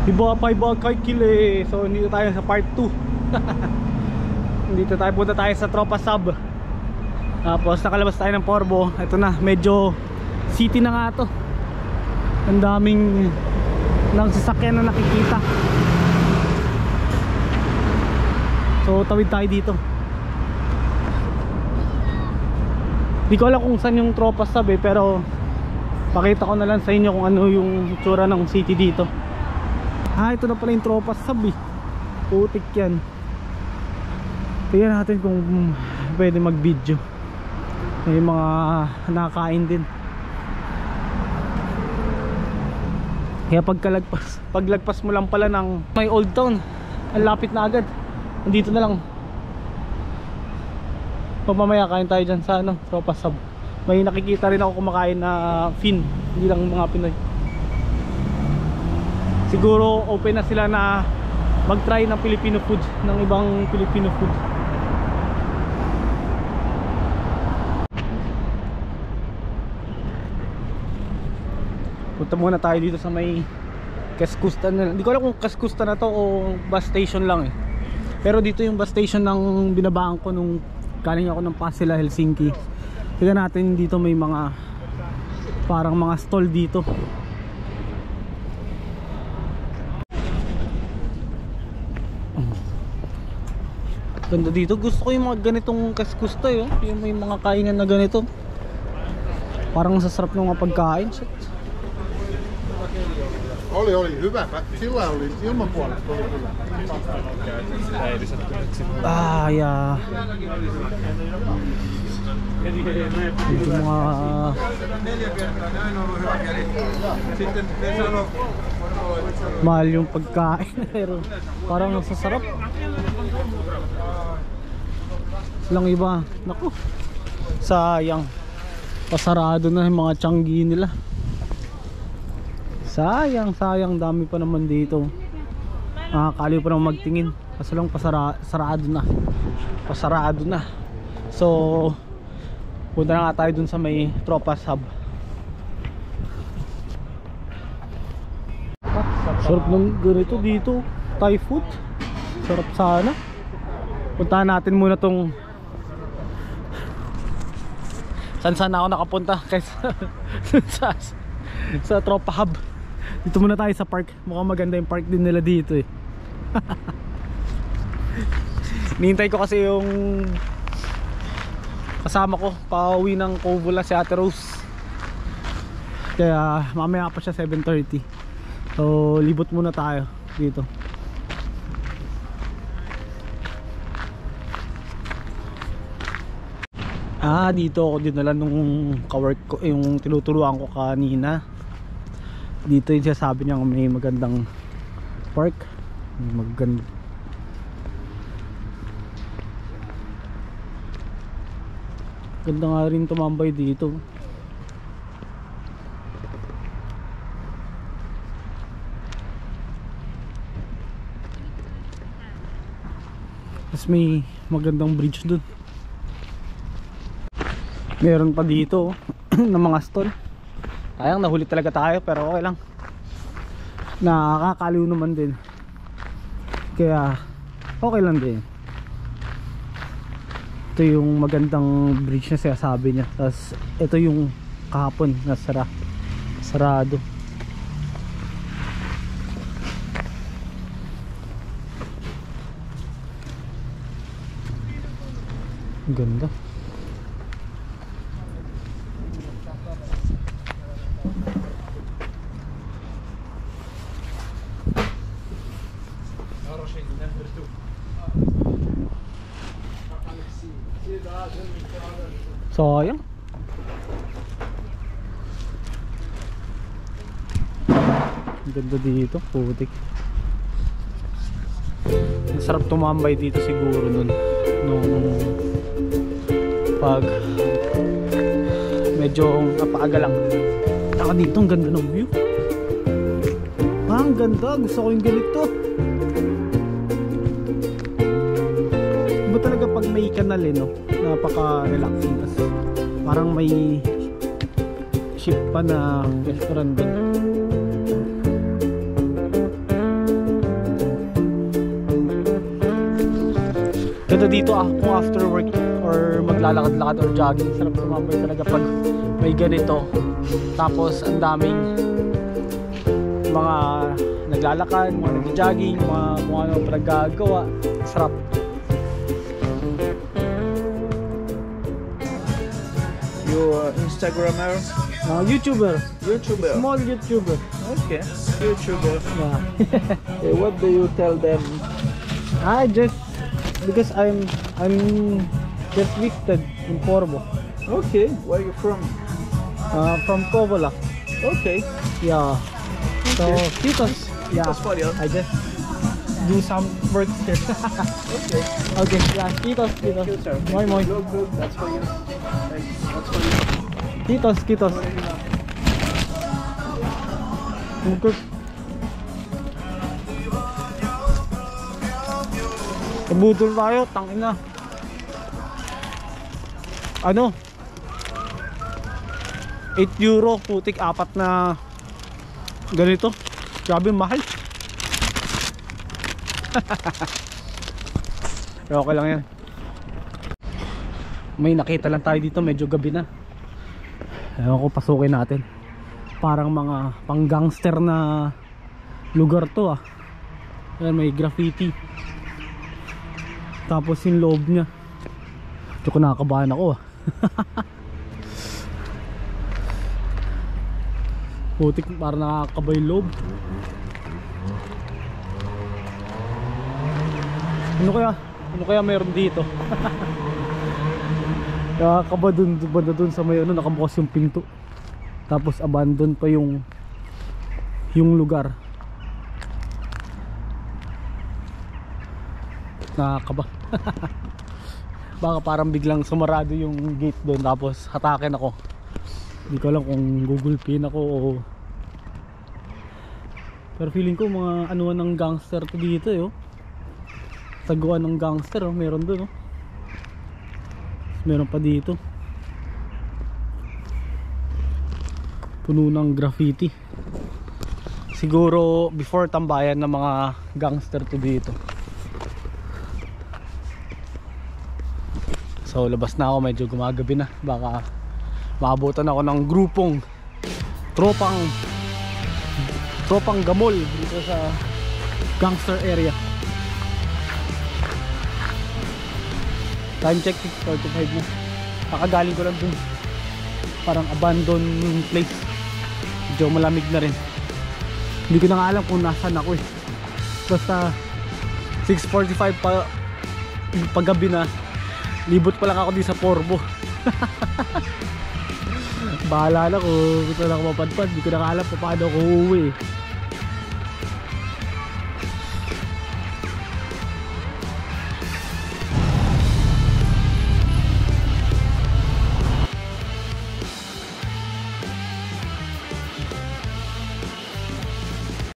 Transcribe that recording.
Iba pa iba kay Kile. So dito tayo sa part 2. Dito tayo, punta tayo sa Tropa Sub. Tapos nakalabas tayo ng Porbo. Ito na, medyo city na nga to. Ang daming ng sasakyan na nakikita. So tawid tayo dito. Di ko alam kung saan yung Tropa Sub pero pakita ko na lang sa inyo kung ano yung itsura ng city dito. Ito na pala yung Tropa Sub eh. Putik yan. Tingnan natin kung pwede mag video. May mga nakakain din. Kaya paglagpas mo lang pala ng may Old Town, ang lapit na agad. Nandito na lang. Mamaya kain tayo dyan sa Tropa Sub. May nakikita rin ako kumakain na Fin, hindi lang mga Pinoy. Siguro open na sila na mag-try ng Filipino food, ng ibang Filipino food. Punta muna tayo dito sa may Keskusta na. Hindi ko alam kung Keskusta na to o bus station lang eh. Pero dito yung bus station ng binabaan ko nung galing ako ng Pasila, Helsinki. Tignan natin dito, may mga parang mga stall dito. Ganda dito. Gusto ko yung mga ganitong Keskusta eh. Yung may mga kainan na ganito. Parang sasarap ng mga pagkain. Shit. Oli hyvä. Sillä oli ilman puolesta oli kyllä. Yeah. Ito mga mahal yung pagkain pero parang nasasarap. Lang iba. Naku. Sayang. Pasarado na yung mga Changi nila. Sayang, dami pa naman dito. Nakakaliw pa naman magtingin. Kaso lang pasarado na. So punta na nga tayo dun sa may Tropa Sub. Sarap ng ganito dito. Thai food. Sarap sana. Puntahan natin muna tong saan ako nakapunta kaysa sa Tropa Hub. Dito muna tayo sa park. Mukhang maganda yung park din nila dito eh. Nihintay ko kasi yung kasama ko pauwi ng Kovula, si Ate Rose. Kaya mamaya pa siya 7:30. So libot muna tayo dito. Dito ako dinala nung kawork ko, yung tinuturuan ko kanina. Dito yung sabi niya may magandang park. Maganda. Ganda nga rin tumambay dito. Tapos may magandang bridge dun. Meron pa dito ng mga stall. Sayang nahuli talaga tayo pero okay lang. Nakakaliw naman din. Kaya okay lang din. Ito yung magandang bridge na sinasabi niya. Tapos ito yung kahapon na sarado. Ganda. Sayang. Ganda dito, putik. Masarap tumambay dito siguro nung pag medyo napaaga lang. Taka dito, ang ganda ng view. Ang ganda, gusto ko yung ganito. Iba talaga pag may kanal no? Napaka-relaxing. Parang may ship pa na restaurant doon. Maganda dito kung after work or maglalakad-lakad or jogging. Sarap tumambay talaga pag may ganito. Tapos ang daming mga naglalakad, mga nag-jogging, mga kung ano pinagagawa. Sarap. You Instagrammer? YouTuber. YouTuber? Small YouTuber. Okay. YouTuber. Yeah. What do you tell them? I just because I'm just visited in Porvo. Okay. Where are you from? From Covola. Okay. Yeah. So Okay. Titos. Yeah. Titos for you. I just do some work here. Okay. Okay. Yeah. Titos. Thank you, sir. Moy moy. Look, that's for you. Thanks. That's for you. Titos. Good. Kabudol tayo, tangina. Ano? 8 euro, putik, 4 na ganito. Grabe mahal. Pero okay lang yan. May nakita lang tayo dito, medyo gabi na. Ewan ko, pasukin natin. Parang mga pang gangster na lugar to ah. Ayan, may graffiti. Tapos yung loob niya, ito ko nakakabahan ako ah. Putik, parang nakakabay yung loob. Ano kaya meron dito? Nakakaba dun sa may ano, nakabukas yung pinto. Tapos abandon pa yung lugar. Nakakaba. Baka parang biglang sumarado yung gate doon tapos hatakin ako. Hindi ko alam kung Google Pin ako o... Pero feeling ko mga anuan ng gangster to dito eh, oh. Taguan ng gangster oh, meron doon oh. Meron pa dito. Puno ng graffiti. Siguro before tambayan ng mga gangster to dito. So labas na ako, medyo gumagabi na. Baka maabutan ako ng grupong tropang gamol dito sa gangster area. Time check 6:45 na. Kakagaling ko lang dun, parang abandoned place. Medyo malamig na rin. Hindi ko na nga alam kung nasaan ako eh. Basta 6:45 pa paggabi na. Libot pa lang ako di sa Porvo. Bahala na kung gusto na ako mapadpad. Hindi ko na alam pa paano ako uuwi.